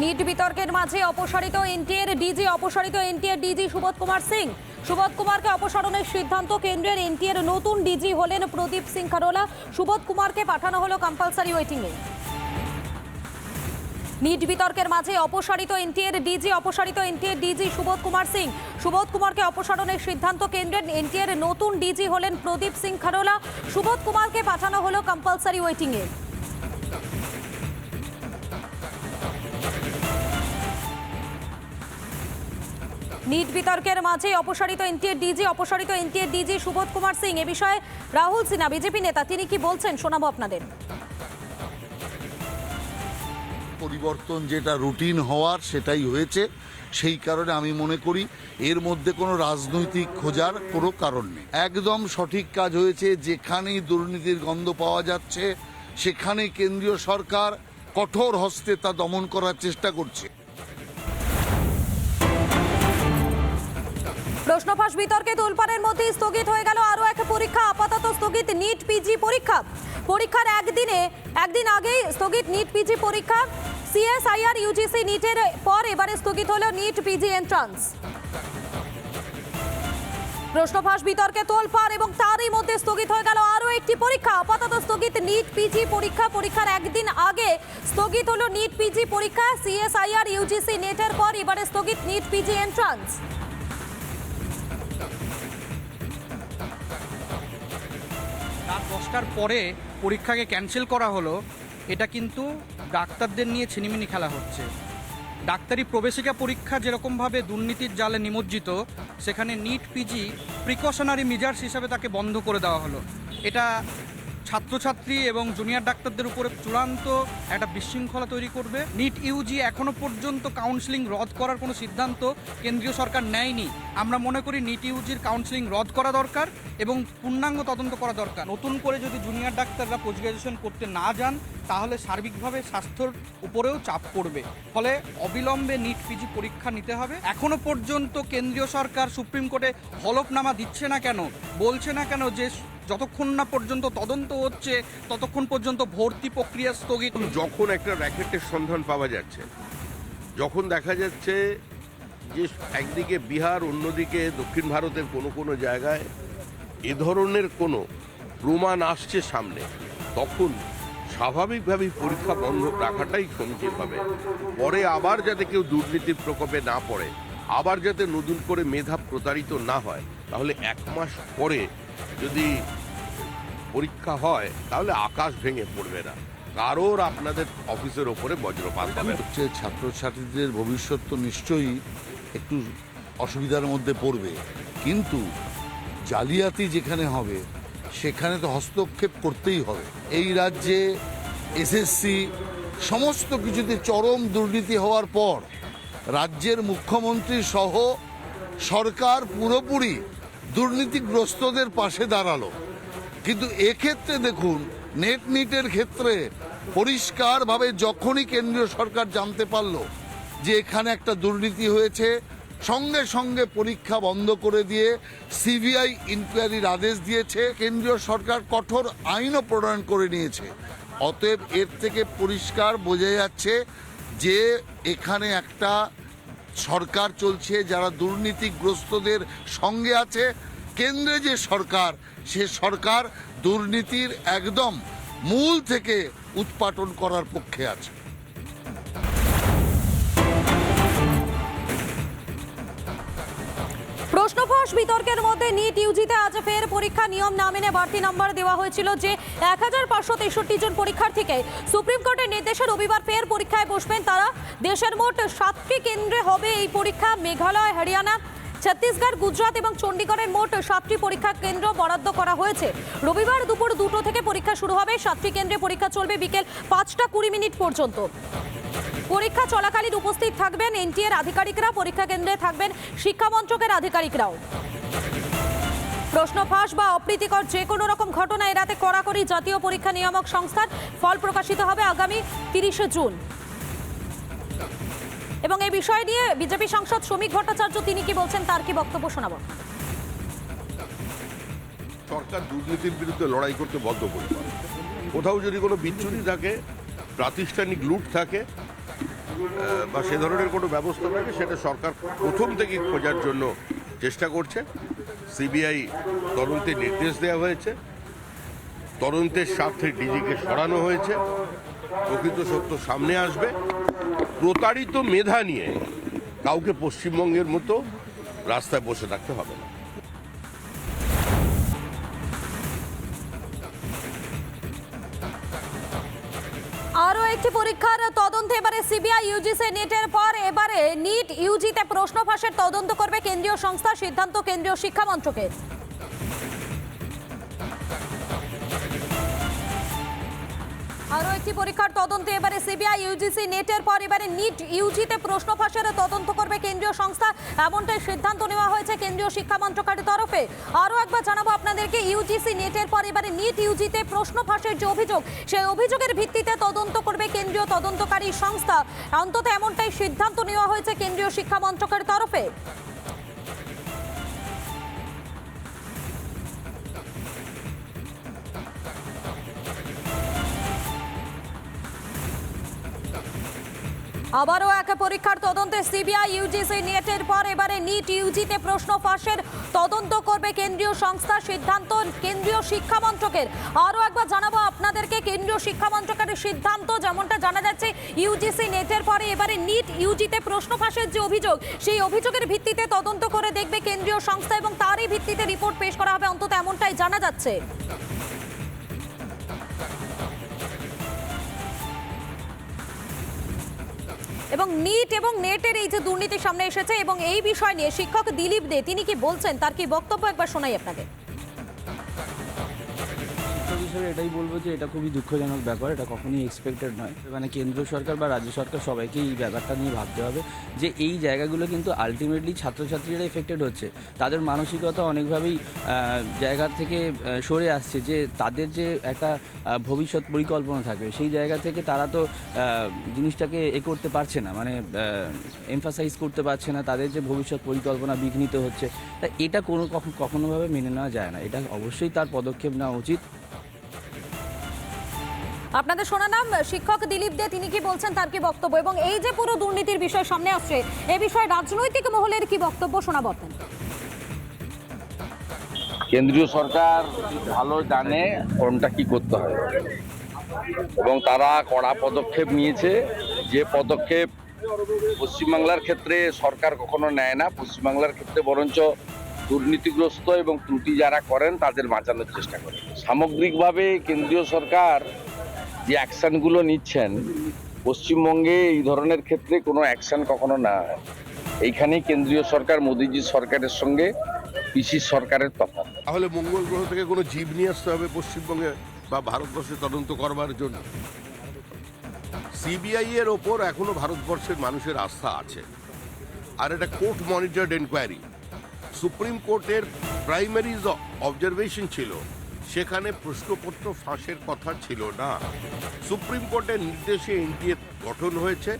NEET বিতর্কের মাঝে অপসারিত এনটিএর ডিজি সুবোধ কুমার সিং। সুবোধ কুমারকে অপসারণের সিদ্ধান্ত কেন্দ্রের। এনটিএর নতুন ডিজি হলেন প্রদীপ সিং খারোলা। সুবোধ কুমারকে পাঠানো হলো কম্পালসারি ওয়েটিংয়ে। নিট বিতর্কের মাঝে অপসারিত এনটিএর ডিজি সুবোধ কুমার সিং। সুবোধ কুমারকে অপসারণের সিদ্ধান্ত কেন্দ্রের। এনটিএর নতুন ডিজি হলেন প্রদীপ সিং খারোলা। সুবোধ কুমারকে পাঠানো হলো কম্পালসারি ওয়েটিংয়ে। নিট বিতর্কের মাঝে অপসারিত এনটিএর ডিজি সুবোধ কুমার সিং। এ বিষয়ে রাহুল সিনহা বিজেপি নেতা, তিনি কি বলছেন শোনাবো আপনাদের। পরিবর্তন যেটা রুটিন হওয়ার সেটাই হয়েছে। সেই কারণে আমি মনে করি এর মধ্যে কোনো রাজনৈতিক খোঁজার কোনো কারণ নেই। একদম সঠিক কাজ হয়েছে। যেখানেই দুর্নীতির গন্ধ পাওয়া যাচ্ছে সেখানেই কেন্দ্রীয় সরকার কঠোর হস্তে তা দমন করার চেষ্টা করছে। প্রশ্নফাঁস বিতর্কে তোলপাড়ের মধ্যে স্থগিত হয়ে গেল আরও এক পরীক্ষা। আপাতত স্থগিত নিট পিজি পরীক্ষা। পরীক্ষার একদিন আগেই স্থগিত নিট পিজি পরীক্ষা। সিএসআইআর ইউজিসি নিটের পর এবারে স্থগিত হলো নিট পিজি এন্ট্রান্স। প্রশ্নফাঁস বিতর্কে তোলপাড় এবং তারই মধ্যে স্থগিত হয়ে গেল আরও একটি পরীক্ষা। আপাতত স্থগিত নিট পিজি পরীক্ষা। পরীক্ষার একদিন আগে স্থগিত হলো নিট পিজি পরীক্ষা। সিএসআইআর ইউজিসি নেটের পর এবারে স্থগিত নিট পিজি এন্ট্রান্স। রাত 10টার পরে পরীক্ষাকে ক্যান্সেল করা হলো। এটা কিন্তু ডাক্তারদের নিয়ে ছিনিমিনি খেলা হচ্ছে। ডাক্তারি প্রবেশিকা পরীক্ষা যেরকমভাবে দুর্নীতির জালে নিমজ্জিত, সেখানে নিট পিজি প্রিকশনারি মেজার্স হিসাবে তাকে বন্ধ করে দেওয়া হলো। এটা ছাত্রছাত্রী এবং জুনিয়র ডাক্তারদের উপরে চূড়ান্ত একটা বিশৃঙ্খলা তৈরি করবে। নিট ইউজি এখনও পর্যন্ত কাউন্সেলিং রদ করার কোনো সিদ্ধান্ত কেন্দ্রীয় সরকার নেয়নি। আমরা মনে করি নিট ইউজির কাউন্সেলিং রদ করা দরকার এবং পূর্ণাঙ্গ তদন্ত করা দরকার। নতুন করে যদি জুনিয়র ডাক্তাররা পোস্ট গ্র্যাজুয়েশন করতে না যান তাহলে সার্বিকভাবে স্বাস্থ্যের উপরেও চাপ পড়বে। ফলে অবিলম্বে নিট পিজি পরীক্ষা নিতে হবে। এখনও পর্যন্ত কেন্দ্রীয় সরকার সুপ্রিম কোর্টে হলফনামা দিচ্ছে না কেন, বলছে না কেন যে যতক্ষণ না পর্যন্ত তদন্ত হচ্ছে ততক্ষণ পর্যন্ত ভর্তি প্রক্রিয়া স্থগিত। যখন একটা র্যাকেটের সন্ধান পাওয়া যাচ্ছে, যখন দেখা যাচ্ছে যে একদিকে বিহার, অন্যদিকে দক্ষিণ ভারতের কোনো কোনো জায়গায় এ ধরনের কোনো প্রমাণ আসছে সামনে, তখন স্বাভাবিকভাবেই পরীক্ষা বন্ধ রাখাটাই সমীচীন হবে। পরে আবার যাতে কেউ দুর্নীতির প্রকোপে না পড়ে, আবার যাতে নতুন করে মেধা প্রতারিত না হয়, তাহলে 1 মাস পরে যদি পরীক্ষা হয় তাহলে আকাশ ভেঙে পড়বে না, কারোর আপনাদের অফিসের ওপরে বজ্রপাত হবে। হচ্ছে ছাত্রছাত্রীদের ভবিষ্যৎ তো নিশ্চয়ই একটু অসুবিধার মধ্যে পড়বে, কিন্তু জালিয়াতি যেখানে হবে সেখানে তো হস্তক্ষেপ করতেই হবে। এই রাজ্যে এসএসসি সমস্ত কিছুতে চরম দুর্নীতি হওয়ার পর রাজ্যের মুখ্যমন্ত্রী সহ সরকার পুরোপুরি দুর্নীতিগ্রস্তদের পাশে দাঁড়ালো। কিন্তু এক্ষেত্রে দেখুন, নিটের ক্ষেত্রে পরিষ্কারভাবে যখনই কেন্দ্রীয় সরকার জানতে পারলো যে এখানে একটা দুর্নীতি হয়েছে, সঙ্গে সঙ্গে পরীক্ষা বন্ধ করে দিয়ে সিবিআই ইনকোয়ারির আদেশ দিয়েছে। কেন্দ্রীয় সরকার কঠোর আইনও প্রণয়ন করে নিয়েছে। অতএব এর থেকে পরিষ্কার বোঝা যাচ্ছে যে এখানে একটা সরকার চলছে যারা দুর্নীতিগ্রস্তদের সঙ্গে আছে। কেন্দ্রে যে সরকার, সে সরকার দুর্নীতির একদম মূল থেকে উৎপাটন করার পক্ষে আছে। প্রশ্নফাঁস বিতর্কের মধ্যে নিট ইউজিতে আজ ফের পরীক্ষা নিয়ম না মেনে বাড়তি নম্বর দেওয়া হয়েছিল যে 1563 জন পরীক্ষার্থীকে। সুপ্রিম কোর্টের নির্দেশে রবিবার ফের পরীক্ষায় বসবেন তারা। দেশের মোট 7টি কেন্দ্রে হবে এই পরীক্ষা। মেঘালয়, হরিয়ানা, ছত্তিশগড়, গুজরাট এবং চণ্ডীগড়ের মোট 7টি পরীক্ষা কেন্দ্র বরাদ্দ করা হয়েছে। রবিবার দুপুর 2টো থেকে পরীক্ষা শুরু হবে। 7টি কেন্দ্রে পরীক্ষা চলবে বিকেল 5টা 20 পর্যন্ত। পরীক্ষা চলাকালীন উপস্থিত থাকবেন এনটিএর আধিকারিকরা। পরীক্ষা কেন্দ্রে থাকবেন শিক্ষা মন্ত্রকের আধিকারিকরাও। প্রশ্নফাঁস বা অপ্রীতিকর যে কোনো রকম ঘটনা এড়াতে কড়াকড়ি জাতীয় পরীক্ষা নিয়ামক সংস্থার। ফল প্রকাশিত হবে আগামী 30শে জুন। এবং এই বিষয় নিয়ে বিজেপি সাংসদ শ্রমিক ভট্টাচার্য তিনি কি বলছেন, তার কি বক্তব্য শোনাবো। সরকার দুর্নীতির বিরুদ্ধে লড়াই করতে বদ্ধপরিকর। কোথাও যদি কোনো বিচ্যুতি থাকে, প্রাতিষ্ঠানিক লুট থাকে, বা সে ধরনের কোনো ব্যবস্থা থাকে সেটা সরকার প্রথম থেকে খোঁজার জন্য চেষ্টা করছে। সিবিআই তদন্তের নির্দেশ দেওয়া হয়েছে, তদন্তের স্বার্থে ডিজিকে সরানো হয়েছে। প্রকৃত সত্য সামনে আসবে। প্রতারিত মেধা নিয়ে কাউকে পশ্চিমবঙ্গের মতো রাস্তায় বসে থাকতে হবে না। আরও একটি পরীক্ষার তদন্তে এবারে সিবিআই ইউজিসি নেটের পর এবারে নিট ইউজিতে প্রশ্ন ফাঁসের তদন্ত করবে কেন্দ্রীয় সংস্থা, সিদ্ধান্ত কেন্দ্রীয় শিক্ষা মন্ত্রকের। আরও একটি পরীক্ষার তদন্তে এবারে সিবিআই ইউজিসি নেটের পর এবারে নিট ইউজিতে প্রশ্ন ফাঁসের তদন্ত করবে কেন্দ্রীয় সংস্থা, এমনটাই সিদ্ধান্ত নেওয়া হয়েছে কেন্দ্রীয় শিক্ষা মন্ত্রকের তরফে। আরও একবার জানাবো আপনাদেরকে, ইউজিসি নেটের পর এবারে নিট ইউজিতে প্রশ্ন ফাঁসের যে অভিযোগ, সেই অভিযোগের ভিত্তিতে তদন্ত করবে কেন্দ্রীয় তদন্তকারী সংস্থা। অন্তত এমনটাই সিদ্ধান্ত নেওয়া হয়েছে কেন্দ্রীয় শিক্ষা মন্ত্রকের তরফে। আবারও এক পরীক্ষার তদন্তে সিবিআই ইউজিসি নেটের পর এবারে নিট ইউজিতে প্রশ্ন ফাঁসের তদন্ত করবে কেন্দ্রীয় সংস্থা, সিদ্ধান্ত কেন্দ্রীয় শিক্ষা মন্ত্রকের। আরও একবার জানাবো আপনাদেরকে, কেন্দ্রীয় শিক্ষা মন্ত্রকের সিদ্ধান্ত, যেমনটা জানা যাচ্ছে ইউজিসি নেটের পরে এবারে নিট ইউজিতে প্রশ্ন ফাঁসের যে অভিযোগ, সেই অভিযোগের ভিত্তিতে তদন্ত করে দেখবে কেন্দ্রীয় সংস্থা এবং তারই ভিত্তিতে রিপোর্ট পেশ করা হবে, অন্তত এমনটাই জানা যাচ্ছে। এবং নিট এবং নেটের এই যে দুর্নীতি সামনে এসেছে এবং এই বিষয় নিয়ে শিক্ষক দিলীপ দে তিনি কি বলছেন, তার কি বক্তব্য একবার শোনাই আপনাকে। শিক্ষক হিসেবে এটাই বলবো যে এটা খুবই দুঃখজনক ব্যাপার, এটা কখনোই এক্সপেক্টেড নয়। মানে কেন্দ্র সরকার বা রাজ্য সরকার সবাইকে এই ব্যাপারটা নিয়ে ভাবতে হবে যে এই জায়গাগুলো কিন্তু আলটিমেটলি ছাত্রছাত্রীরা এফেক্টেড হচ্ছে। তাদের মানসিকতা অনেকভাবেই জায়গা থেকে সরে আসছে, যে তাদের যে একটা ভবিষ্যৎ পরিকল্পনা থাকবে সেই জায়গা থেকে তারা তো জিনিসটাকে করতে পারছে না, মানে এমফাসাইজ করতে পারছে না, তাদের যে ভবিষ্যৎ পরিকল্পনা বিঘ্নিত হচ্ছে। তাই এটা কখনোভাবে মেনে নেওয়া যায় না, এটা অবশ্যই তার পদক্ষেপ নেওয়া উচিত। আপনাদের শোনালাম শিক্ষক দিলীপ দে, তিনি কি বলছেন, তার কি বক্তব্য, এবং এই যে পুরো দুর্নীতির বিষয় সামনে আসছে এ বিষয়ে রাজনৈতিক মহলের কি বক্তব্য শোনাবো আপনাদের। কেন্দ্রীয় সরকার ভালো জানে কোনটা কি করতে হয় এবং তারা কড়া পদক্ষেপ নিয়েছে। যে পদক্ষেপ পশ্চিমবাংলার ক্ষেত্রে সরকার কখনো নেয় না, পশ্চিমবাংলার ক্ষেত্রে বরঞ্চ দুর্নীতিগ্রস্ত এবং ত্রুটি যারা করেন তাদের বাঁচানোর চেষ্টা করে। সামগ্রিকভাবে কেন্দ্রীয় সরকার যে অ্যাকশনগুলো নিচ্ছেন, পশ্চিমবঙ্গে এই ধরনের ক্ষেত্রে কোনো অ্যাকশন কখনো না হয়। এইখানেই কেন্দ্রীয় সরকার মোদিজির সরকারের সঙ্গে পিসির সরকারের তফাৎ। তাহলে মঙ্গল গ্রহ থেকে কোনো জীব নিয়ে আসতে হবে পশ্চিমবঙ্গে বা ভারতবর্ষে তদন্ত করবার জন্য? সিবিআই এর ওপর এখনো ভারতবর্ষের মানুষের আস্থা আছে। আর এটা কোর্ট মনিটরড এনকোয়ারি। সুপ্রিম কোর্টের প্রাইমারি অবজারভেশন ছিল, সেখানে প্রশ্নপত্র ফাঁসের কথা ছিল না। সুপ্রিম কোর্টের নির্দেশে এনটিএ গঠন হয়েছে।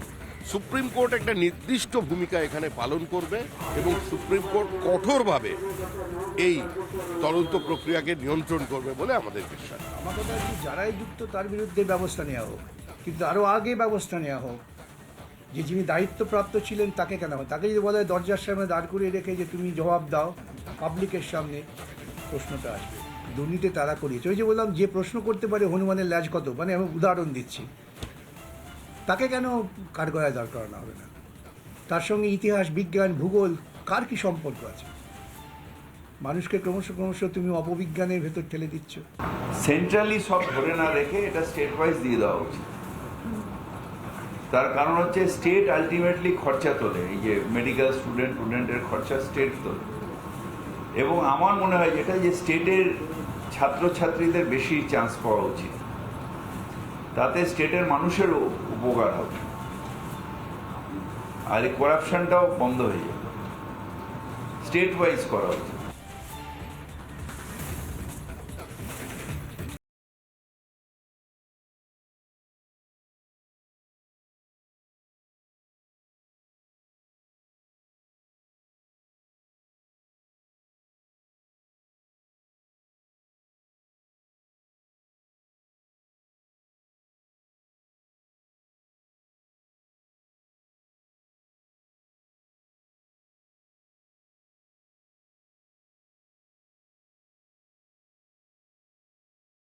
সুপ্রিম কোর্ট একটা নির্দিষ্ট ভূমিকা এখানে পালন করবে এবং সুপ্রিম কোর্ট কঠোরভাবে এই তদন্ত প্রক্রিয়াকে নিয়ন্ত্রণ করবে বলে আমাদের বিশ্বাস। আমার কথা হচ্ছে যারাই যুক্ত তার বিরুদ্ধে ব্যবস্থা নেওয়া হোক, কিন্তু আরও আগে ব্যবস্থা নেওয়া হোক। যে যিনি দায়িত্বপ্রাপ্ত ছিলেন তাকে কেন হয়? তাকে যদি বলা হয় দরজার সামনে দাঁড় করিয়ে রেখে যে তুমি জবাব দাও, পাবলিকের সামনে প্রশ্নটা আসবে। দুর্নীতি তারা করিয়েছে। ওই যে বললাম, যে প্রশ্ন করতে পারে হনুমানের ল্যাজ কত, মানে আমি উদাহরণ দিচ্ছি, তাকে কেন কাঠগড়ায় দাঁড় করানো হবে না? তার সঙ্গে ইতিহাস, বিজ্ঞান, ভূগোল কার কি সম্পর্ক আছে? মানুষকে ক্রমশ তুমি অপবিজ্ঞানের ভেতর ঠেলে দিচ্ছ। সেন্ট্রালি সব ধরে না রেখে এটা স্টেট ওয়াইজ দিয়ে দেওয়া উচিত। তার কারণ হচ্ছে স্টেট আলটিমেটলি খরচা তোলে, এই যে মেডিকেল স্টুডেন্টের খরচা স্টেট তোলে। এবং আমার মনে হয় যেটা যে স্টেটের ছাত্রছাত্রীদের বেশি চান্স পাওয়া উচিত, তাতে স্টেটের মানুষেরও উপকার হবে আর এই করাপশনটাও বন্ধ হয়ে যাবে। স্টেট ওয়াইজ করা উচিত।